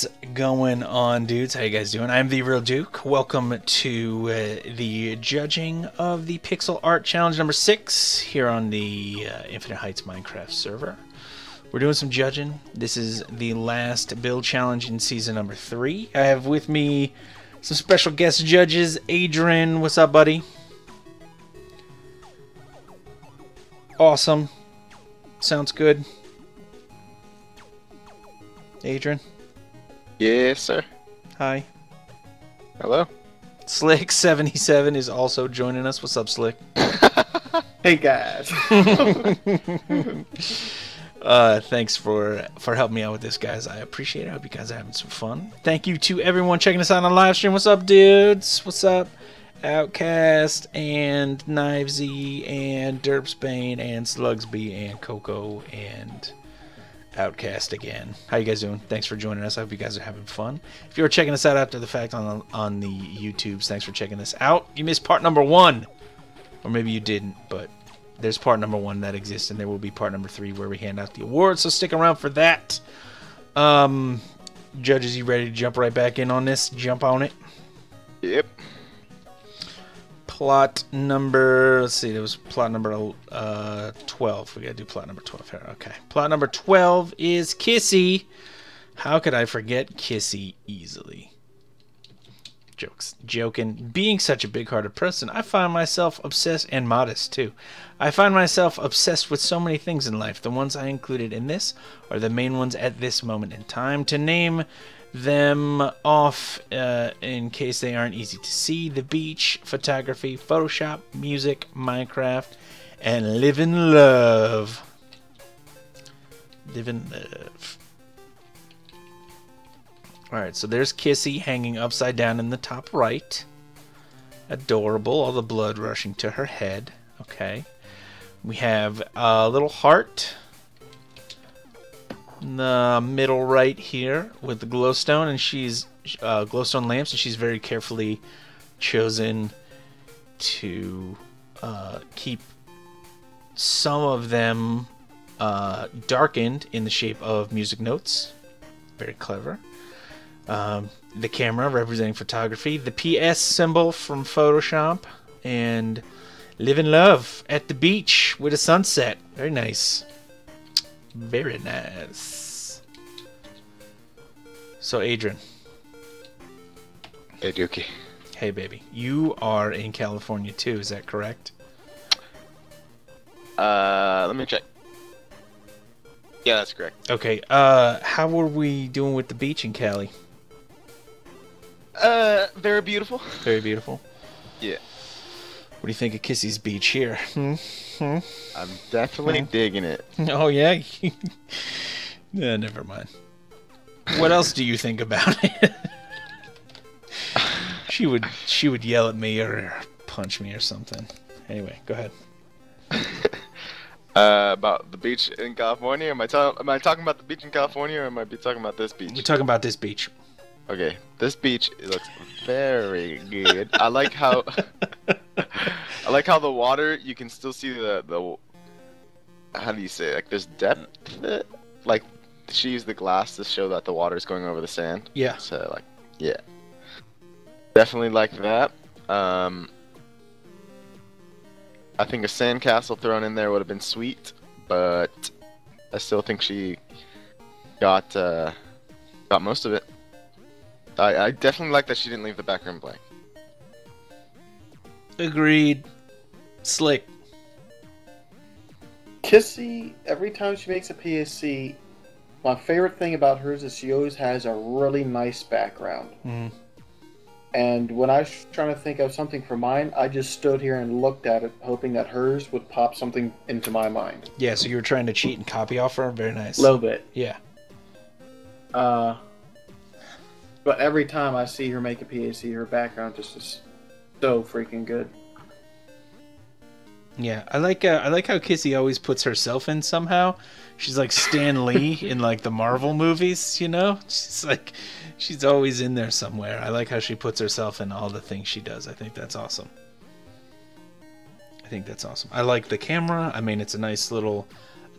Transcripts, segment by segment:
What's going on, dudes? How you guys doing? I'm TheeRealDuke. Welcome to the judging of the Pixel Art Challenge number 6 here on the InfiniteHeights Minecraft server. We're doing some judging. This is the last build challenge in season number 3. I have with me some special guest judges. Adrian, what's up, buddy? Awesome. Sounds good. Adrian? Yes, sir. Hi. Hello. Slick77 is also joining us. What's up, Slick? Hey, guys. Thanks for helping me out with this, guys. I appreciate it. I hope you guys are having some fun. Thank you to everyone checking us out on live stream. What's up, dudes? What's up? Outcast and Knivesy and Derpsbane and Slugsby and Coco and Outcast again. How you guys doing? Thanks for joining us. I hope you guys are having fun. If you're checking us out after the fact on the YouTubes, thanks for checking this out. You missed part number 1, or maybe you didn't, but there's part number 1 that exists, and there will be part number 3 where we hand out the awards. So stick around for that. Judges, you ready to jump right back in on this? Jump on it. Yep. Plot number, let's see, there was plot number 12. We gotta do plot number 12 here. Okay. Plot number 12 is Kissy. How could I forget Kissy easily? Jokes. Joking. Being such a big-hearted person, I find myself obsessed, and modest too. I find myself obsessed with so many things in life. The ones I included in this are the main ones at this moment in time. To name them off in case they aren't easy to see: the beach, photography, Photoshop, music, Minecraft, and live and love. Live and love. Alright, so there's Kissy hanging upside down in the top right. Adorable, all the blood rushing to her head. Okay. We have a little heart in the middle right here with the glowstone, and she's glowstone lamps, and she's very carefully chosen to keep some of them darkened in the shape of music notes. Very clever. The camera representing photography, the PS symbol from Photoshop, and live in love at the beach with a sunset. Very nice. Very nice. So, Adrian. Hey, Dukey. Hey, baby. You are in California too, is that correct? Let me check. Yeah, that's correct. Okay, how were we doing with the beach in Cali? Very beautiful. Very beautiful. Yeah. What do you think of Kissy's beach here? I'm definitely digging it. Oh, yeah? Yeah, never mind. What else do you think about it? She would yell at me or punch me or something. Anyway, go ahead. About the beach in California? Am I talking about the beach in California, or am I talking about this beach? We're talking about this beach. Okay, this beach, it looks very good. I like how the water, you can still see the how do you say it? Like there's depth. Like she used the glass to show that the water is going over the sand. Yeah. So like, yeah, definitely like that. I think a sandcastle thrown in there would have been sweet, but I still think she got most of it. I definitely like that she didn't leave the background blank. Agreed. Slick. Kissy, every time she makes a PAC, my favorite thing about hers is she always has a really nice background. Mm. And when I was trying to think of something for mine, I just stood here and looked at it, hoping that hers would pop something into my mind. Yeah, so you were trying to cheat and copy off her? Very nice. A little bit. Yeah. But every time I see her make a PAC, her background just is so freaking good. Yeah, I like how Kissy always puts herself in somehow. She's like Stan Lee in like the Marvel movies, you know? She's always in there somewhere. I like how she puts herself in all the things she does. I think that's awesome. I like the camera. I mean, it's a nice little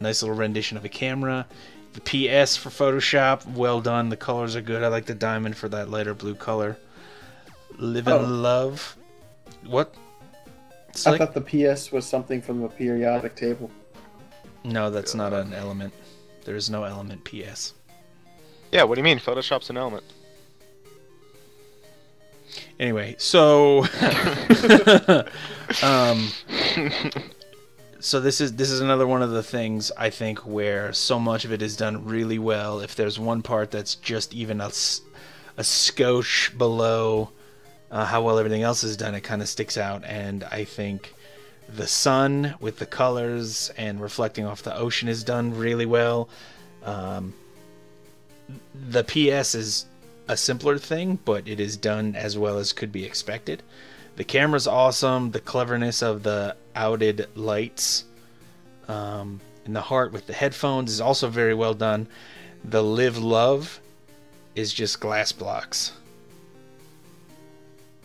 rendition of a camera. The PS for Photoshop, well done. The colors are good. I like the diamond for that lighter blue color. Live and love. What? I thought the PS was something from the periodic table. No, that's not an element. There is no element PS. Yeah, what do you mean? Photoshop's an element. Anyway, so so this is another one of the things I think where so much of it is done really well. If there's one part that's just even a skosh below how well everything else is done, it kind of sticks out. And I think the sun with the colors and reflecting off the ocean is done really well. The PS is a simpler thing, but it is done as well as could be expected. The camera's awesome. The cleverness of the outed lights in the heart with the headphones is also very well done. The Live Love is just glass blocks.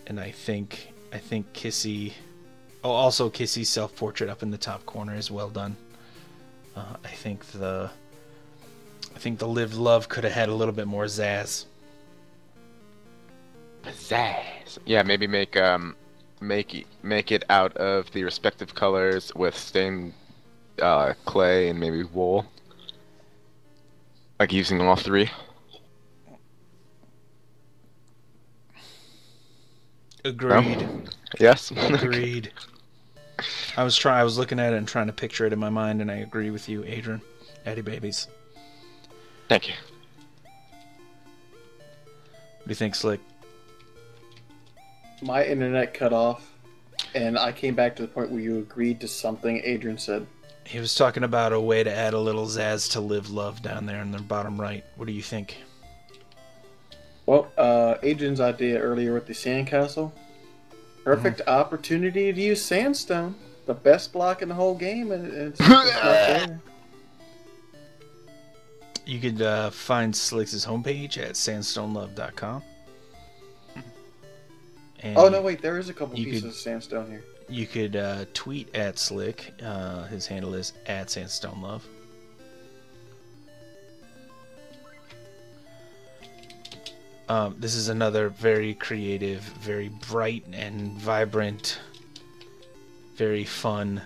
And I think Kissy... Oh, also Kissy's self-portrait up in the top corner is well done. I think the Live Love could have had a little bit more zazz. Pizzazz. Yeah, maybe make it out of the respective colors with stained clay and maybe wool. Like using all three. Agreed. No? Yes. Agreed. I was looking at it and trying to picture it in my mind, and I agree with you, Adrian. Addy babies. Thank you. What do you think, Slick? My internet cut off, and I came back to the point where you agreed to something Adrian said. He was talking about a way to add a little zazz to Live Love down there in the bottom right. What do you think? Well, Adrian's idea earlier with the sandcastle. Perfect opportunity to use sandstone. The best block in the whole game, and it's not there. You could find Slick's homepage at sandstonelove.com. Oh, no, wait, there is a couple pieces of sandstone here. You could tweet at Slick. His handle is at sandstonelove. This is another very creative, very bright and vibrant, very fun,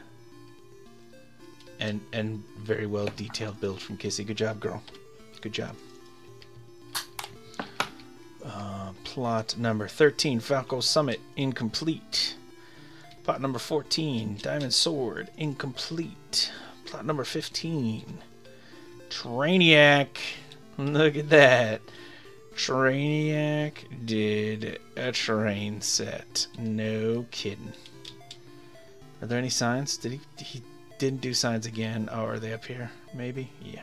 and very well detailed build from Kissy. Good job, girl. Good job. Plot number 13, Falco Summit, incomplete. Plot number 14, Diamond Sword, incomplete. Plot number 15, Trainiac. Look at that. Trainiac did a train set. No kidding. Are there any signs? Did he didn't do signs again? Oh, are they up here? Maybe? Yeah.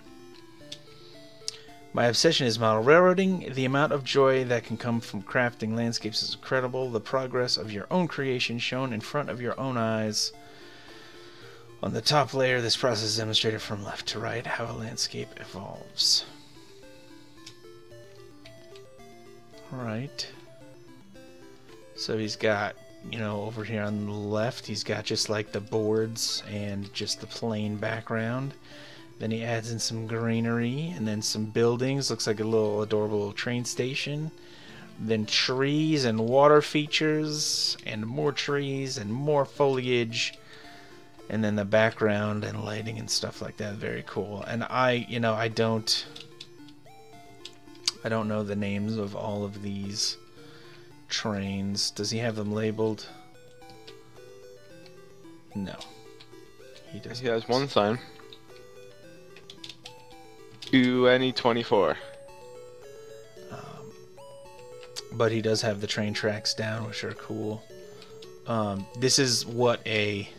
My obsession is model railroading. The amount of joy that can come from crafting landscapes is incredible. The progress of your own creation shown in front of your own eyes. On the top layer, this process is demonstrated from left to right how a landscape evolves. Alright. So he's got, over here on the left, he's got just like the boards and just the plain background. Then he adds in some greenery and then some buildings. Looks like a little adorable train station. Then trees and water features and more trees and more foliage. And then the background and lighting and stuff like that. Very cool. And I don't know the names of all of these trains. Does he have them labeled? No. He doesn't. He has one sign. UNE24. But he does have the train tracks down, which are cool. This is what a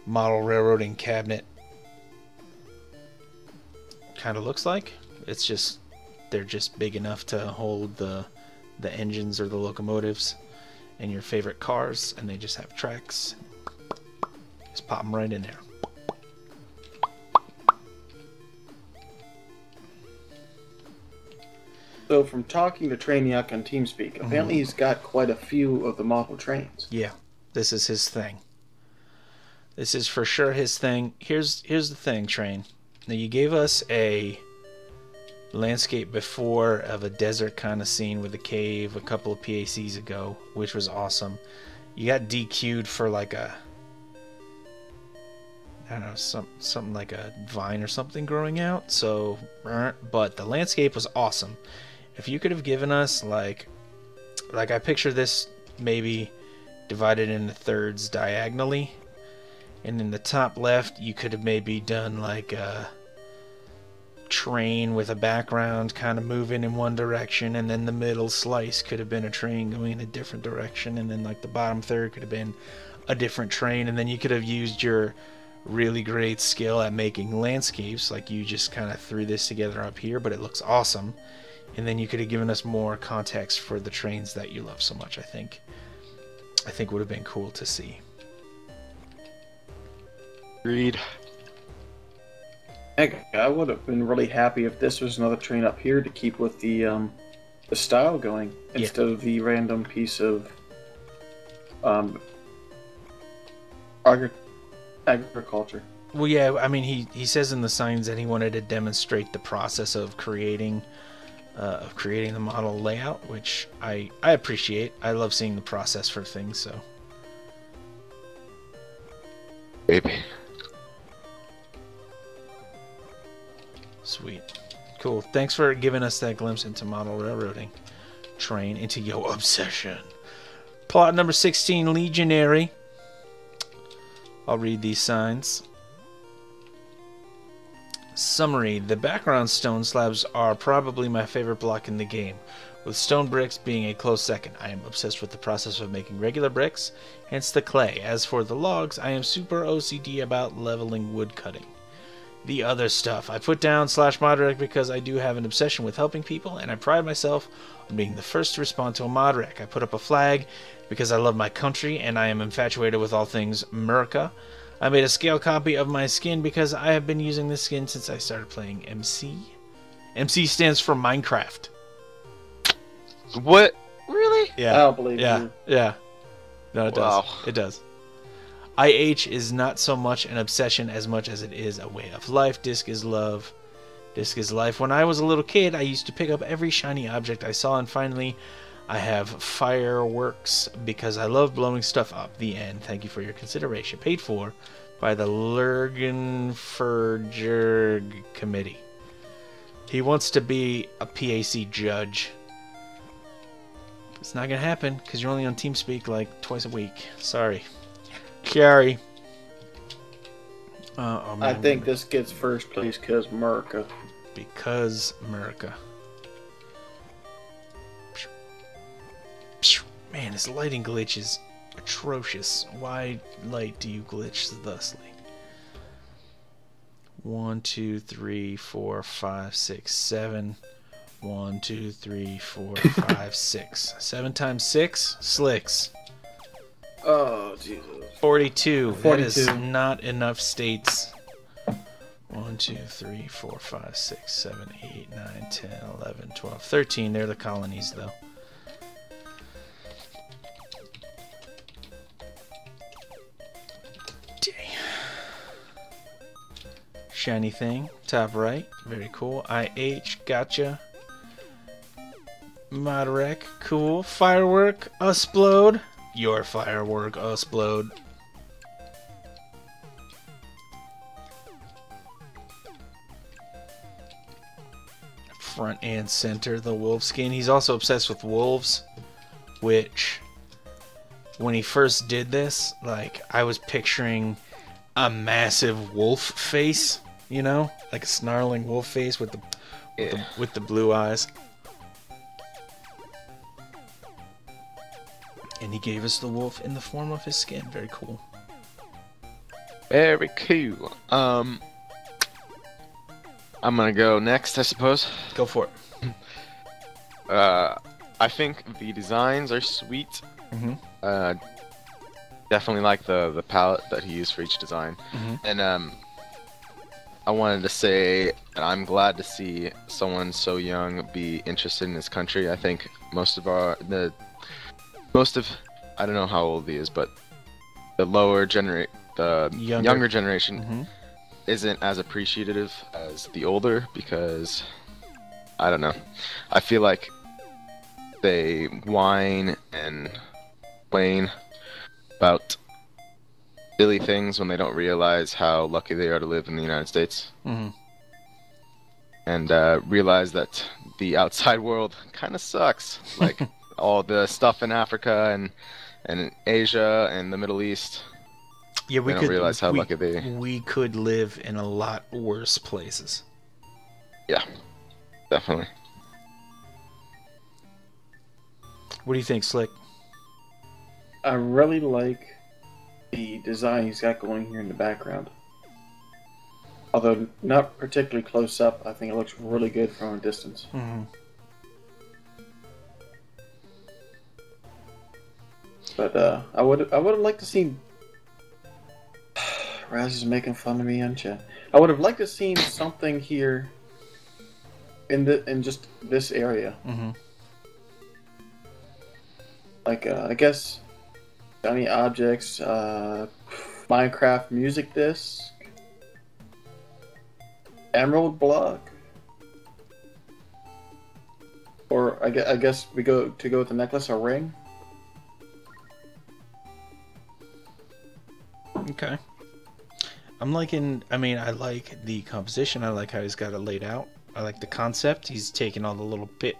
model railroading cabinet kind of looks like. It's just, they're just big enough to hold the engines or the locomotives and your favorite cars, and they just have tracks. Just pop them right in there. So from talking to Trainiac on TeamSpeak, apparently he's got quite a few of the model trains. Yeah, this is his thing. This is for sure his thing. Here's the thing, Train. Now you gave us a landscape before of a desert kind of scene with a cave a couple of PACs ago, which was awesome. You got DQ'd for like a, I don't know, something like a vine or something growing out. So, but the landscape was awesome. If you could have given us like I picture this maybe divided into thirds diagonally, and in the top left you could have maybe done like a train with a background kind of moving in one direction, and then the middle slice could have been a train going in a different direction, and then like the bottom third could have been a different train, and then you could have used your really great skill at making landscapes, like you just kind of threw this together up here, but it looks awesome. And then you could have given us more context for the trains that you love so much. I think would have been cool to see. Agreed. Heck, I would have been really happy if this was another train up here to keep with the style going, instead of the random piece of agriculture. Well, yeah, I mean, he says in the signs that he wanted to demonstrate the process of creating the model layout, which I appreciate. I love seeing the process for things, so. Baby. Sweet. Cool. Thanks for giving us that glimpse into model railroading. Train into your obsession. Plot number 16, Legionary. I'll read these signs. Summary. The background stone slabs are probably my favorite block in the game, with stone bricks being a close second. I am obsessed with the process of making regular bricks, hence the clay. As for the logs, I am super OCD about leveling wood cutting. The other stuff I put down /mod because I do have an obsession with helping people, and I pride myself on being the first to respond to a mod wreck. I put up a flag because I love my country and I am infatuated with all things America. I made a scale copy of my skin because I have been using this skin since I started playing MC. MC stands for Minecraft. What? Really? Yeah. I don't believe you. Yeah. No, it Wow. does. It does. IH is not so much an obsession as much as it is a way of life. Disc is love. Disc is life. When I was a little kid, I used to pick up every shiny object I saw, and finally I have fireworks because I love blowing stuff up. The end. Thank you for your consideration. Paid for by the Lurgenfergerg Committee. He wants to be a PAC judge. It's not going to happen because you're only on TeamSpeak like twice a week. Sorry. Carrie. Oh, man, I think this gets first place because America. Because America. Man, this lighting glitch is atrocious. Why, light, do you glitch thusly? 1, 2, 3, 4, 5, 6, 7. 1, 2, 3, 4, 5, 6. 7 times 6? Slicks. Oh, Jesus. 42. 42. That is not enough states. 1, 2, 3, 4, 5, 6, 7, 8, 9, 10, 11, 12, 13. They're the colonies, though. Dang. Shiny thing. Top right. Very cool. IH. Gotcha. Modrec. Cool. Firework. Usplode. Your firework. Usplode. Front and center, the wolf skin. He's also obsessed with wolves, which when he first did this, like, I was picturing a massive wolf face, you know, like a snarling wolf face with the blue eyes. And he gave us the wolf in the form of his skin. Very cool. Very cool. I'm gonna go next, I suppose. Go for it. I think the designs are sweet. Mm-hmm. Definitely like the palette that he used for each design. Mm-hmm. And I wanted to say I'm glad to see someone so young be interested in his country. I think most of I don't know how old he is, but the younger generation Mm-hmm. isn't as appreciative as the older, because I don't know. I feel like they whine and complain about silly things when they don't realize how lucky they are to live in the United States. Mm-hmm. And realize that the outside world kind of sucks. Like all the stuff in Africa and Asia and the Middle East. Yeah, They don't realize how lucky they... We could live in a lot worse places. Yeah, definitely. What do you think, Slick? I really like the design he's got going here in the background. Although not particularly close up, I think it looks really good from a distance. Mm-hmm. But I would have liked to see. Raz is making fun of me on chat. I would have liked to see something here in just this area. Mm-hmm. Like I guess shiny objects, Minecraft music disc. Emerald block, or I guess we go with the necklace or ring. Okay. I'm liking. I mean, I like the composition. I like how he's got it laid out. I like the concept. He's taken all the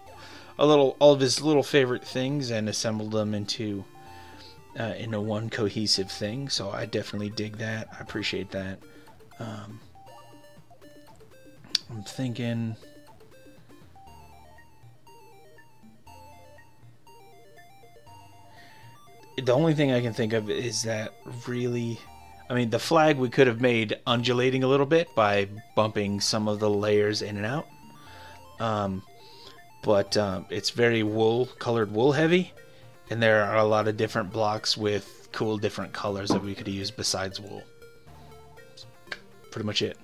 all of his little favorite things and assembled them into one cohesive thing. So I definitely dig that. I appreciate that. I'm thinking. The only thing I can think of is that really, I mean, the flag we could have made undulating a little bit by bumping some of the layers in and out. But it's very colored wool heavy, and there are a lot of different blocks with cool different colors that we could use besides wool. That's pretty much it.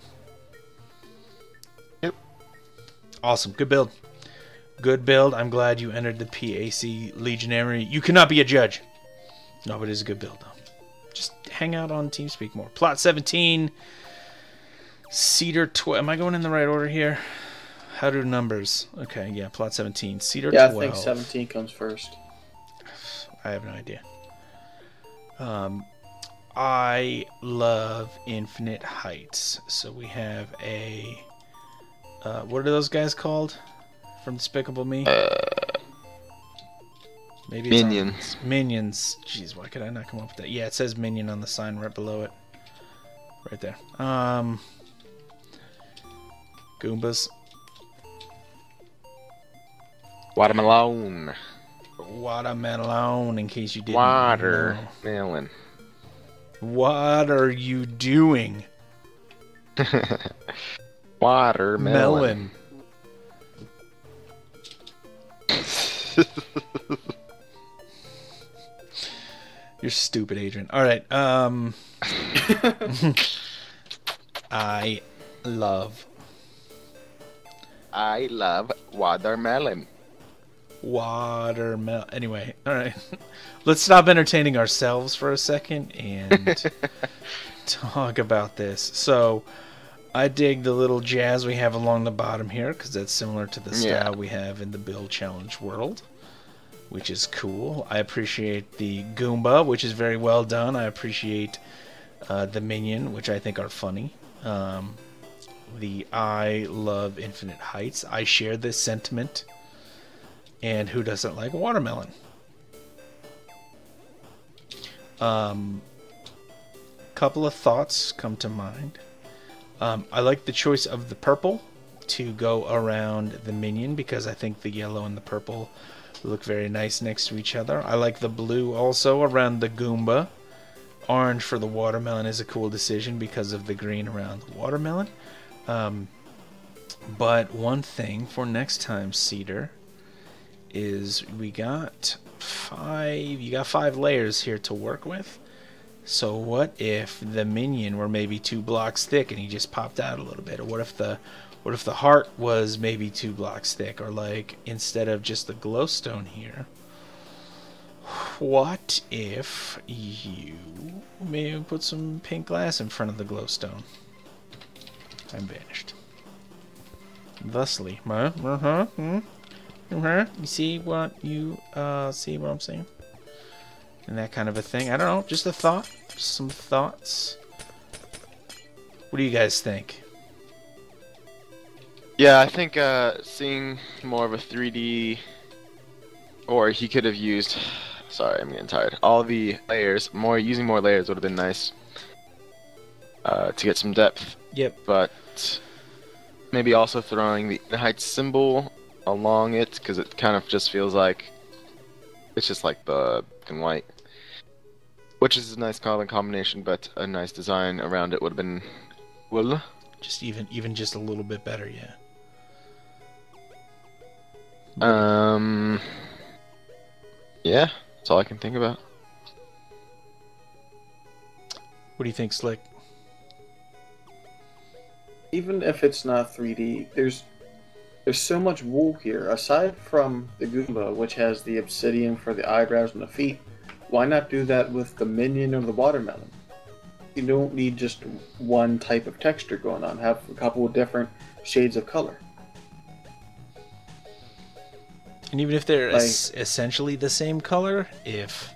Yep. Awesome. Good build. Good build. I'm glad you entered the PAC Legionary. You cannot be a judge. No, but it is a good build, though. Just hang out on TeamSpeak more. Plot 17. Cedar 12. Am I going in the right order here? How do numbers? Okay, yeah, plot 17. Cedar 12. Yeah, I think 17 comes first. I have no idea. I love Infinite Heights. So we have a... what are those guys called from Despicable Me? Maybe it's Minions. Minions. Jeez, why could I not come up with that? Yeah, it says Minion on the sign right below it. Right there. Goombas. Watermelon. Watermelon, in case you didn't know. Watermelon. What are you doing? Watermelon. Melon. You're stupid, Adrian. All right. I love watermelon. Watermelon. Anyway, all right. Let's stop entertaining ourselves for a second and talk about this. So, I dig the little jazz we have along the bottom here because that's similar to the style we have in the Build Challenge world, which is cool. I appreciate the Goomba, which is very well done. I appreciate the Minion, which I think are funny. I love Infinite Heights. I share this sentiment. And who doesn't like watermelon? Couple of thoughts come to mind. I like the choice of the purple to go around the Minion because I think the yellow and the purple look very nice next to each other. I like the blue also around the Goomba. Orange for the watermelon is a cool decision because of the green around the watermelon. But one thing for next time, Cedar, is you got 5 layers here to work with. So what if the Minion were maybe 2 blocks thick and he just popped out a little bit? Or what if the heart was maybe 2 blocks thick? Or like instead of just the glowstone here, what if you maybe put some pink glass in front of the glowstone? I'm vanished. Thusly. You see what I'm saying? And that kind of a thing. I don't know. Just a thought. Just some thoughts. What do you guys think? Yeah, I think seeing more of a 3D, or he could have used. Sorry, I'm getting tired. All the layers, using more layers would have been nice to get some depth. Yep. But maybe also throwing the height symbol along it, because it kind of just feels like it's just like the black and white, which is a nice color combination, but a nice design around it would have been well. Just even just a little bit better, yeah. Yeah, that's all I can think about. What do you think, Slick? Even if it's not 3D, there's so much wool here. Aside from the Goomba, which has the obsidian for the eyebrows and the feet, why not do that with the minion or the watermelon? You don't need just one type of texture going on. Have a couple of different shades of color. And even if they're essentially the same color, if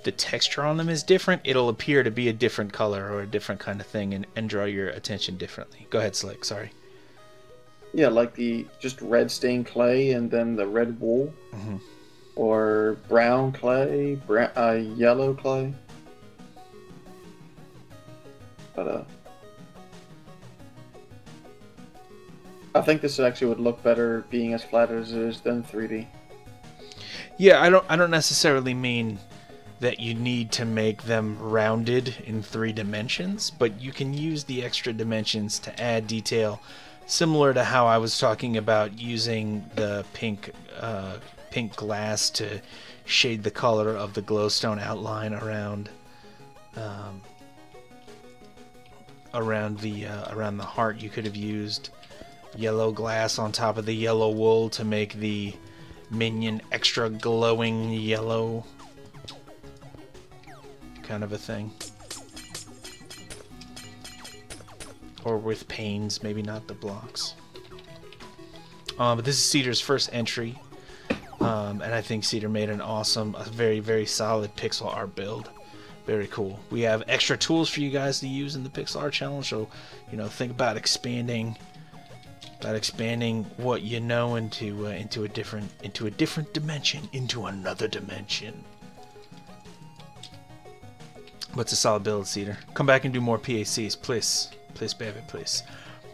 the texture on them is different, it'll appear to be a different color or a different kind of thing and draw your attention differently. Go ahead, Slick. Sorry. Yeah, like the just red stained clay and then the red wool. Mm-hmm. Or brown clay, yellow clay. But I think this actually would look better being as flat as it is than 3D. Yeah, I don't necessarily mean that you need to make them rounded in 3 dimensions, but you can use the extra dimensions to add detail, similar to how I was talking about using the pink glass to shade the color of the glowstone outline around the heart. You could have used yellow glass on top of the yellow wool to make the minion extra glowing yellow, kind of a thing. Or with panes, maybe not the blocks. But this is Cedar's first entry, and I think Cedar made a very, very solid pixel art build. Very cool. We have extra tools for you guys to use in the pixel art challenge, so think about expanding what you know into a different dimension, into another dimension. But it's a solid build, Cedar. Come back and do more PACs, please, baby, please.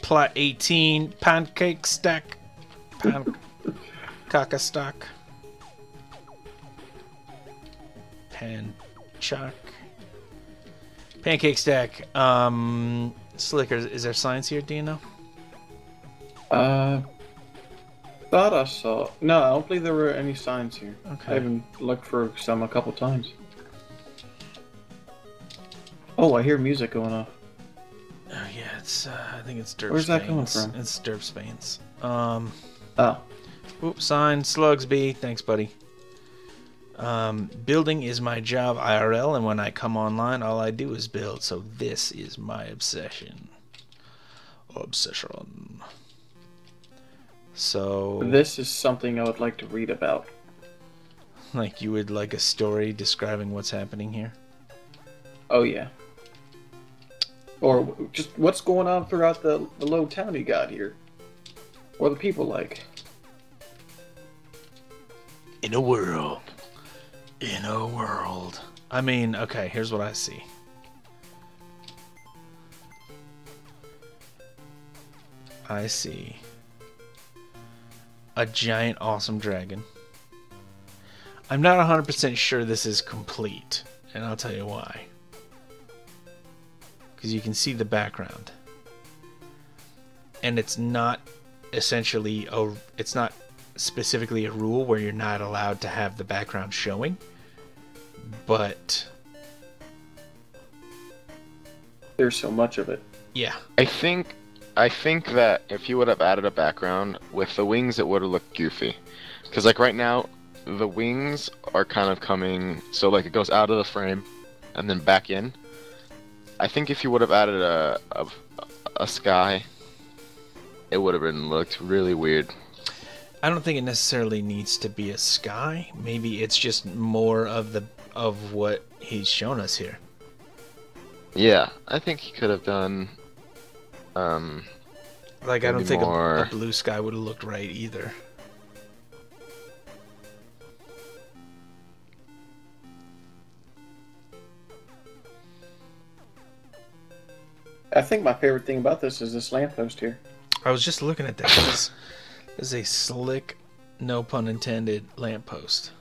Plot 18, pancake stack, caca stack, pancake stack. Slicker, is there signs here? Do you know? Thought I saw. No, I don't believe there were any signs here. Okay. I even looked for some a couple times. Oh, I hear music going off. Oh yeah, it's I think it's Derp. Where's that coming from? It's Derp Spains. Oh. Oops, sign Slugs B. Thanks, buddy. Building is my job IRL, and when I come online, all I do is build. So this is my obsession. So this is something I would like to read about. Like you would like a story describing what's happening here? Oh yeah. Or just what's going on throughout the little town you got here. What are the people like? In a world. I mean, okay, here's what I see. I see a giant awesome dragon. I'm not 100% sure this is complete, and I'll tell you why. Because you can see the background. And it's not essentially it's not specifically a rule where you're not allowed to have the background showing, but there's so much of it. Yeah. I think that if you would have added a background with the wings, it would have looked goofy. Because like right now, the wings are kind of coming, so like it goes out of the frame and then back in. I think if you would have added a sky, it would have been looked really weird. I don't think it necessarily needs to be a sky. Maybe it's just more of what he's shown us here. Yeah, I think he could have done. Like, I don't think more... a blue sky would have looked right either. I think my favorite thing about this is this lamppost here. I was just looking at that. This is a slick, no pun intended, lamppost.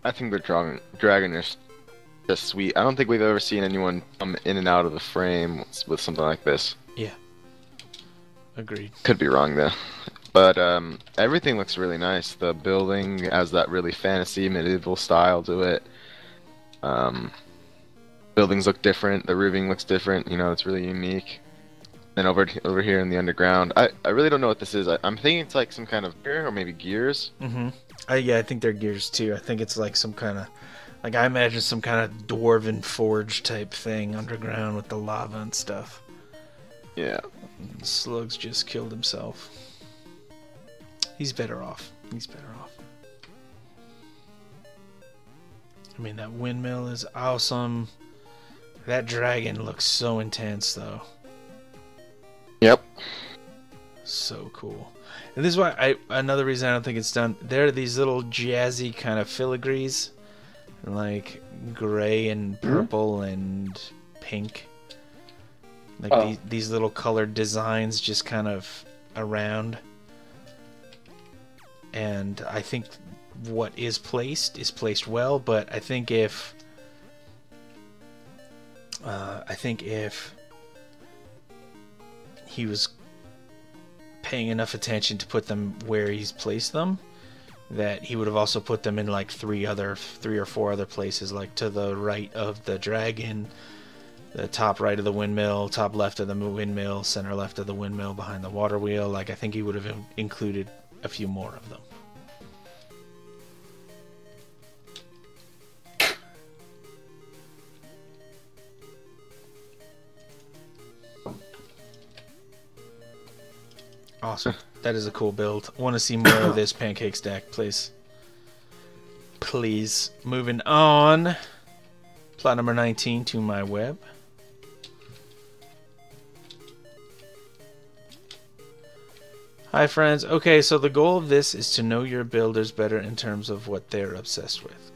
I think the dragon is just sweet. I don't think we've ever seen anyone come in and out of the frame with something like this. Yeah. Agreed. Could be wrong though. But everything looks really nice. The building has that really fantasy medieval style to it. Buildings look different. The roofing looks different. You know, it's really unique. And over here in the underground, I really don't know what this is. I'm thinking it's like some kind of gear or maybe gears. Mm-hmm. Yeah, I think they're gears too. I think it's like some kind of, like, I imagine some kind of dwarven forge type thing underground with the lava and stuff. Yeah. Slugs just killed himself. He's better off. He's better off. I mean, that windmill is awesome. That dragon looks so intense, though. Yep. So cool. And this is why another reason I don't think it's done. There are these little jazzy kind of filigrees, like gray and purple and pink. Like these little colored designs just kind of around. And I think what is placed well, but I think if he was paying enough attention to put them where he's placed them, that he would have also put them in like three or four other places, like to the right of the dragon, the top right of the windmill, top left of the windmill, center left of the windmill, behind the water wheel. Like, I think he would have included a few more of them. Awesome. That is a cool build. I want to see more of this pancake stack, please. Please. Moving on. Plot number 19 to my web. Hi, friends. Okay, so the goal of this is to know your builders better in terms of what they're obsessed with.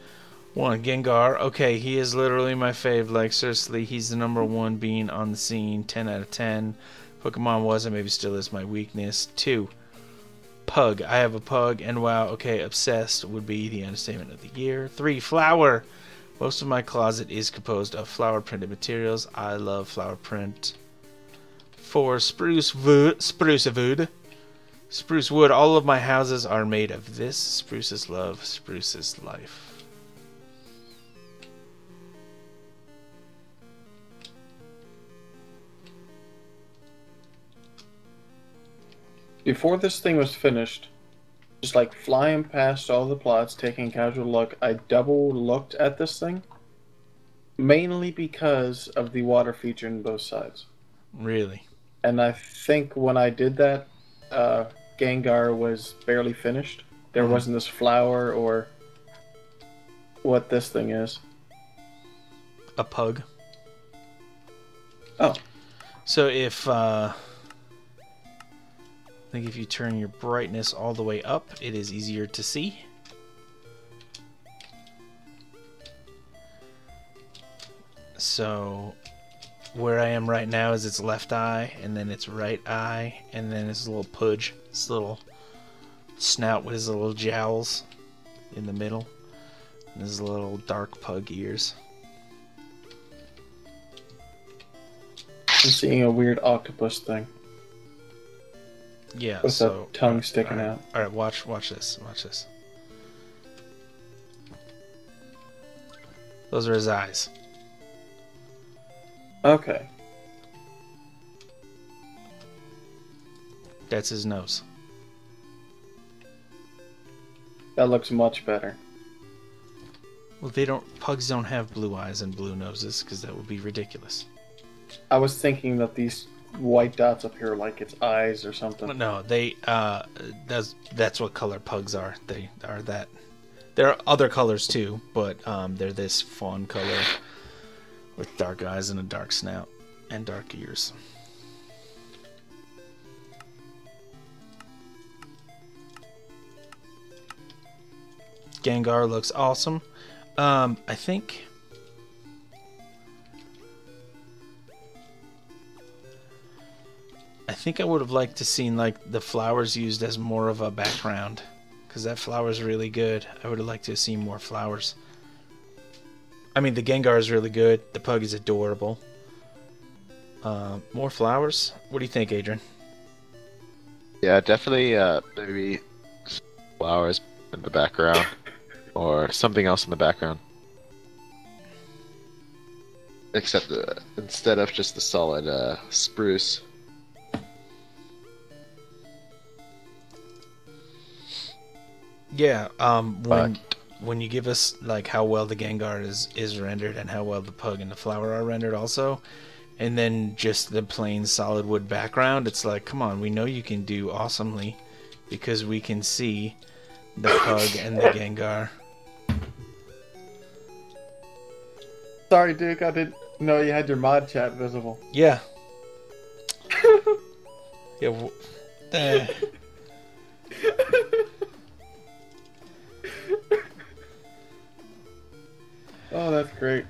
1. Gengar. Okay, he is literally my fave. Like, seriously, he's the #1 being on the scene. 10 out of 10. Pokemon was and maybe still is my weakness. 2. Pug. I have a pug, and wow, okay, obsessed would be the understatement of the year. 3. Flower. Most of my closet is composed of flower printed materials. I love flower print. 4. Spruce wood. Spruce wood. All of my houses are made of this. Spruce is love. Spruce is life. Before this thing was finished, just like flying past all the plots, taking a casual look, I double looked at this thing, mainly because of the water feature in both sides. Really? And I think when I did that, Gengar was barely finished. There wasn't this flower or what this thing is. A pug. Oh. So if I think if you turn your brightness all the way up, it is easier to see. So where I am right now is its left eye, and then its right eye, and then its little pudge, its little snout with his little jowls in the middle, and his little dark pug ears. I'm seeing a weird octopus thing. Yeah, with so a tongue sticking out. All right, watch this. Watch this. Those are his eyes. Okay. That's his nose. That looks much better. Well, pugs don't have blue eyes and blue noses, because that would be ridiculous. I was thinking that these white dots up here like it's eyes or something. No, they that's what color pugs are. They are that. There are other colors too, but they're this fawn color with dark eyes and a dark snout and dark ears. Gengar looks awesome. I think I would have liked to seen like the flowers used as more of a background, because that flower is really good. I would have liked to have seen more flowers. I mean, the Gengar is really good. The pug is adorable. More flowers? What do you think, Adrian? Yeah, definitely. Maybe flowers in the background, or something else in the background. Except instead of just the solid spruce. Yeah. When you give us like how well the Gengar is rendered and how well the pug and the flower are rendered also, and then just the plain solid wood background, it's like, come on, we know you can do awesomely because we can see the pug and the Gengar. Sorry, Duke, I didn't know you had your mod chat visible. Yeah. Yeah. Oh, that's great.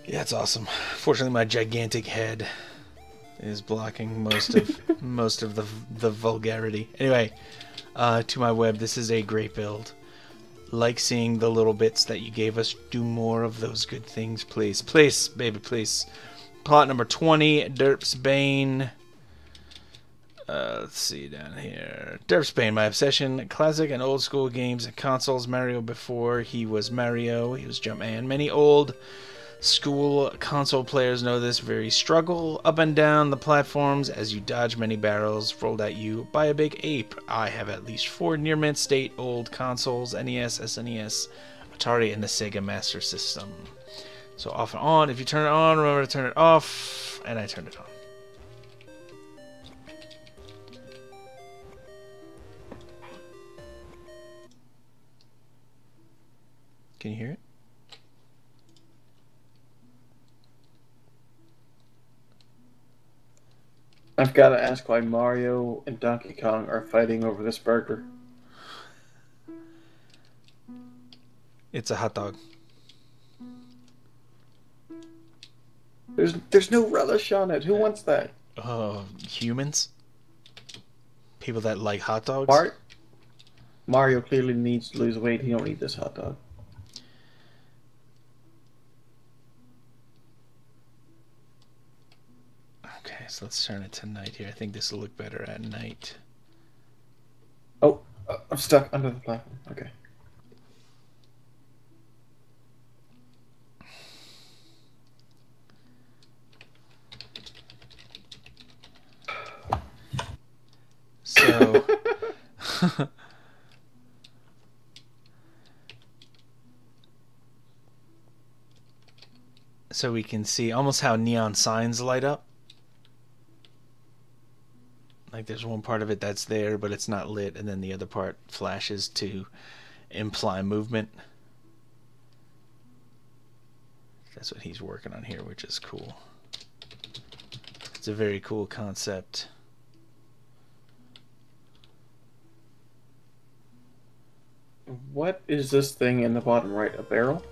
Yeah, it's awesome. Fortunately, my gigantic head is blocking most of the vulgarity. Anyway, to my web, this is a great build. Like seeing the little bits that you gave us. Do more of those good things, please. Please, baby, please. Plot number 20, Derp's Bane. Let's see down here. Derp's Bane, my obsession. Classic and old school games and consoles. Mario before he was Mario. He was Jumpman. Many old school console players know this very struggle up and down the platforms as you dodge many barrels rolled at you by a big ape. I have at least 4 near mint state old consoles: NES, SNES, Atari, and the Sega Master System. So off and on. If you turn it on, remember to turn it off. And I turned it on. Can you hear it? I've got to ask why Mario and Donkey Kong are fighting over this burger. It's a hot dog. There's no relish on it. Who wants that? Humans? People that like hot dogs? Mario clearly needs to lose weight. He don't eat this hot dog. Okay, so let's turn it to night here. I think this will look better at night. Oh, I'm stuck under the platform. Okay. So... so we can see almost how neon signs light up. Like there's one part of it that's there, but it's not lit, and then the other part flashes to imply movement. That's what he's working on here, which is cool. It's a very cool concept. What is this thing in the bottom right? A barrel?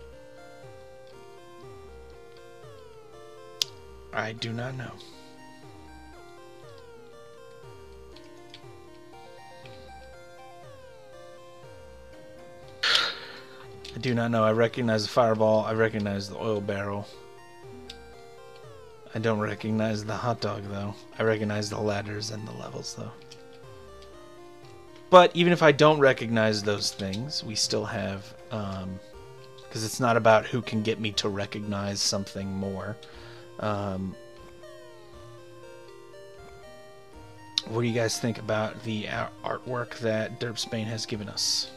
I do not know. I do not know. I recognize the fireball. I recognize the oil barrel. I don't recognize the hot dog, though. I recognize the ladders and the levels, though. But even if I don't recognize those things, we still have... because it's not about who can get me to recognize something more. What do you guys think about the artwork that Derp's Bane has given us?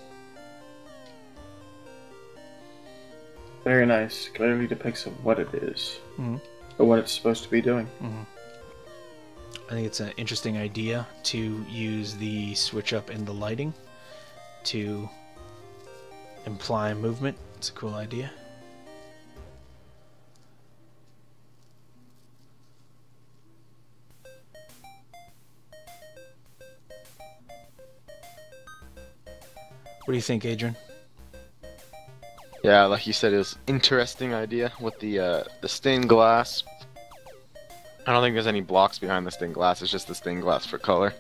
Very nice. Clearly depicts what it is. Mm-hmm. Or what it's supposed to be doing. Mm-hmm. I think it's an interesting idea to use the switch up in the lighting to imply movement. It's a cool idea. What do you think, Adrian? Yeah, like you said, it was interesting idea with the stained glass. I don't think there's any blocks behind the stained glass. It's just the stained glass for color.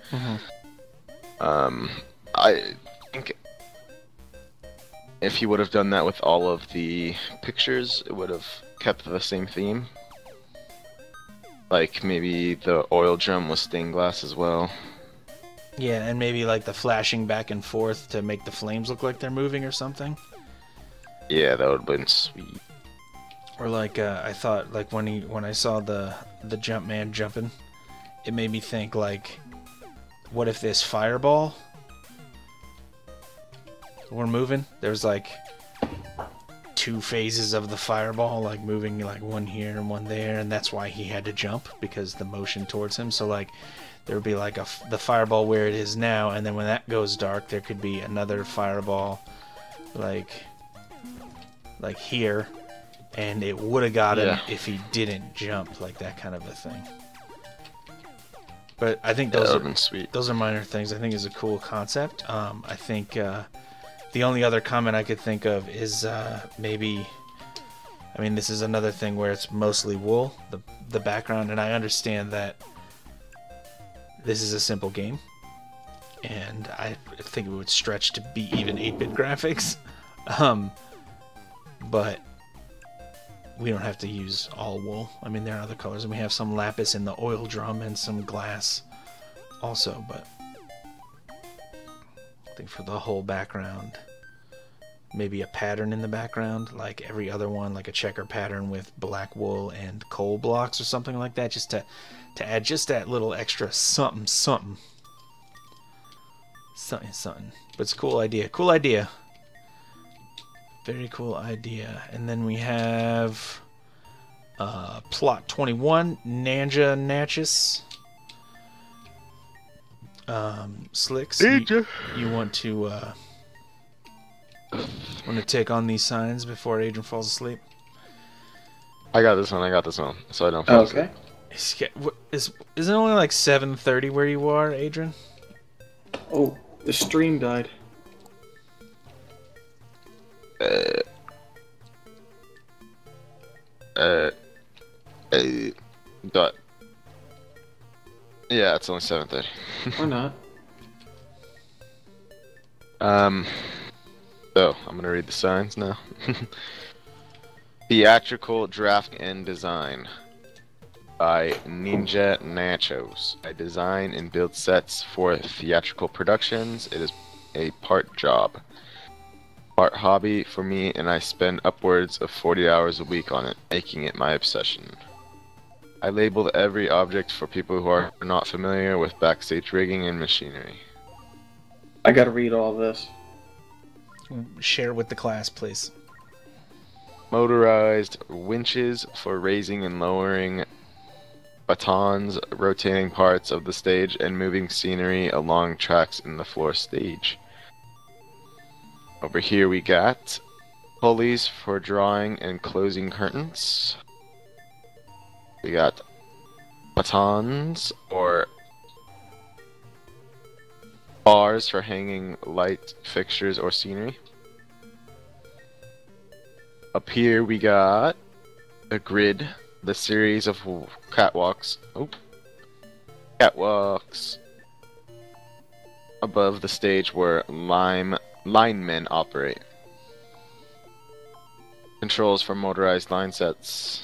I think if he would have done that with all of the pictures, it would have kept the same theme. Like maybe the oil drum was stained glass as well. Yeah, and maybe like the flashing back and forth to make the flames look like they're moving or something. Yeah, that would have been sweet. Or like I thought, like when I saw the jump man jumping, it made me think like, what if this fireball? We're moving. There's like 2 phases of the fireball, like moving, like one here and one there, and that's why he had to jump, because the motion towards him. So like there would be like the fireball where it is now, and then when that goes dark, there could be another fireball, like here, and it would have got him if he didn't jump, like that kind of a thing. But I think those are sweet. Those are minor things. I think is a cool concept. I think the only other comment I could think of is maybe, I mean, this is another thing where it's mostly wool, the background, and I understand that this is a simple game, and I think it would stretch to be even 8-bit graphics, but we don't have to use all wool. I mean, there are other colors, and we have some lapis in the oil drum and some glass also, but I think for the whole background, maybe a pattern in the background, like every other one, like a checker pattern with black wool and coal blocks or something like that, just to add just that little extra something. But it's a cool idea. Cool idea. Very cool idea. And then we have plot 21, Ninja Natchez. Slicks, you want to take on these signs before Adrian falls asleep? I got this one, so I don't fall asleep. Is it only like 7:30 where you are, Adrian? Oh, the stream died. But yeah, it's only 7:30. Why not? So I'm gonna read the signs now. Theatrical draft and design by Ninja Natchez. I design and build sets for theatrical productions. It is a part job, part hobby for me, and I spend upwards of 40 hours a week on it, making it my obsession. I labeled every object for people who are not familiar with backstage rigging and machinery. I gotta read all this. Share with the class, please. Motorized winches for raising and lowering batons, rotating parts of the stage, and moving scenery along tracks in the floor stage. Over here we got pulleys for drawing and closing curtains. We got batons or bars for hanging light fixtures or scenery. Up here we got a grid, the series of catwalks. Catwalks above the stage where linemen operate. Controls for motorized line sets.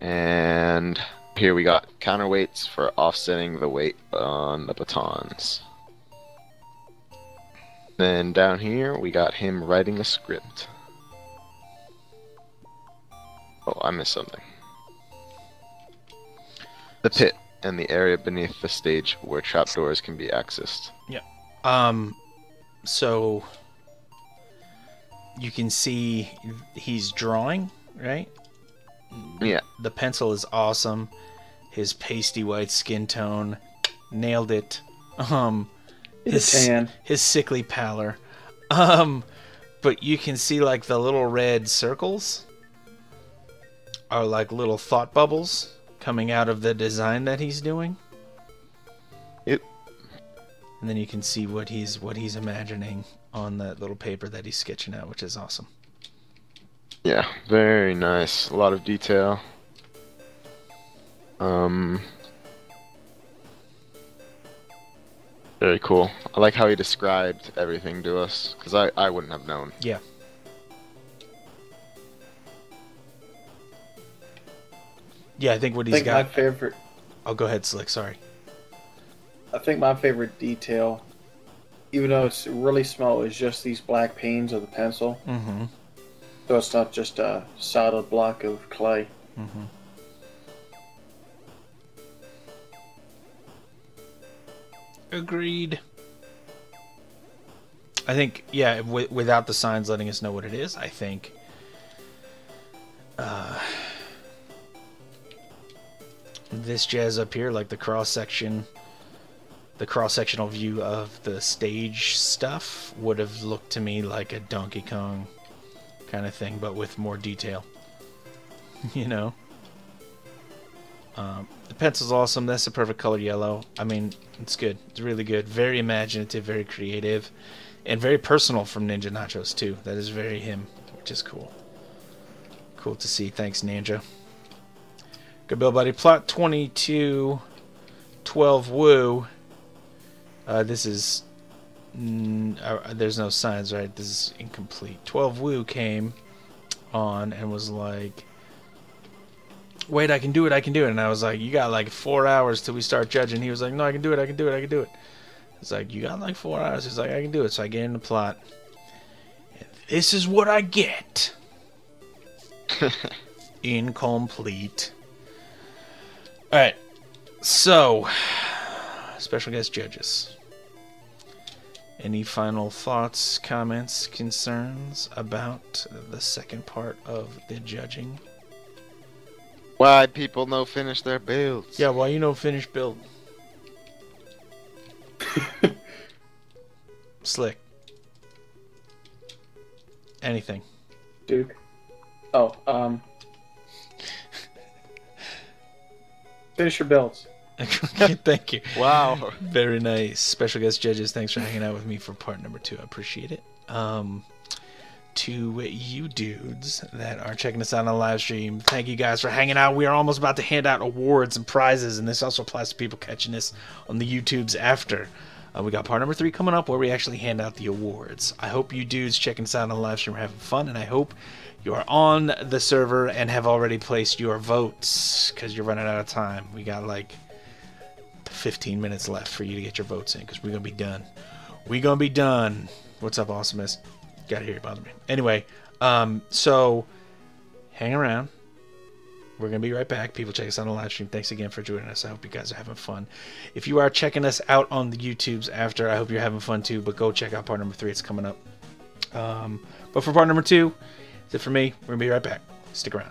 And here we got counterweights for offsetting the weight on the batons. Then down here we got him writing a script. Oh, I missed something. The pit and the area beneath the stage where trapdoors can be accessed. Yeah. So you can see he's drawing, right? Yeah. The pencil is awesome. his pasty white skin tone. Nailed it. Tan. His sickly pallor. But you can see like the little red circles are like little thought bubbles coming out of the design that he's doing. Yep. And then you can see what he's imagining on that little paper that he's sketching out, which is awesome. Yeah, very nice. A lot of detail. Very cool. I like how he described everything to us, because I wouldn't have known. Yeah. Yeah, I think what he's got... my favorite... Oh, go ahead, Slick, sorry. I think my favorite detail, even though it's really small, is just these black panes of the pencil. Mm-hmm. So it's not just a solid block of clay. Mm-hmm. Agreed. I think, yeah, without the signs letting us know what it is, I think this jazz up here, like the cross-sectional view of the stage stuff, would have looked to me like a Donkey Kong kind of thing, but with more detail. You know? The pencil's awesome. That's the perfect color yellow. I mean, it's good. It's really good. Very imaginative, very creative, and very personal from Ninja Nachos, too. That is very him, which is cool. Cool to see. Thanks, Ninja. Good build, buddy. Plot 22, 12 woo. This is... there's no signs, right? This is incomplete. 12 woo came on and was like... Wait, I can do it, I can do it. And I was like, you got like 4 hours till we start judging. He was like, no, I can do it, I can do it, I can do it. It's like, you got like 4 hours. He's like, I can do it. So I get in the plot. And this is what I get. Incomplete. Alright. So, special guest judges. Any final thoughts, comments, concerns about the second part of the judging? Why people no finish their builds? Yeah, why you no finish build? Slick. Anything. Duke. Oh, finish your builds. Okay, thank you. Wow. Very nice. Special guest judges, thanks for hanging out with me for part number 2. I appreciate it. To you dudes that are checking us out on the live stream, thank you guys for hanging out. We are almost about to hand out awards and prizes, and this also applies to people catching this on the YouTubes after. We got part number 3 coming up where we actually hand out the awards. I hope you dudes checking us out on the live stream are having fun, and I hope you are on the server and have already placed your votes, because you're running out of time. We got like 15 minutes left for you to get your votes in, because we're going to be done. We're going to be done. What's up, Awesomest? Got here, bother me. Anyway, so hang around. We're going to be right back. People check us out on the live stream. Thanks again for joining us. I hope you guys are having fun. If you are checking us out on the YouTubes after, I hope you're having fun too, but go check out part number 3. It's coming up. But for part number 2, that's it for me. We're going to be right back. Stick around.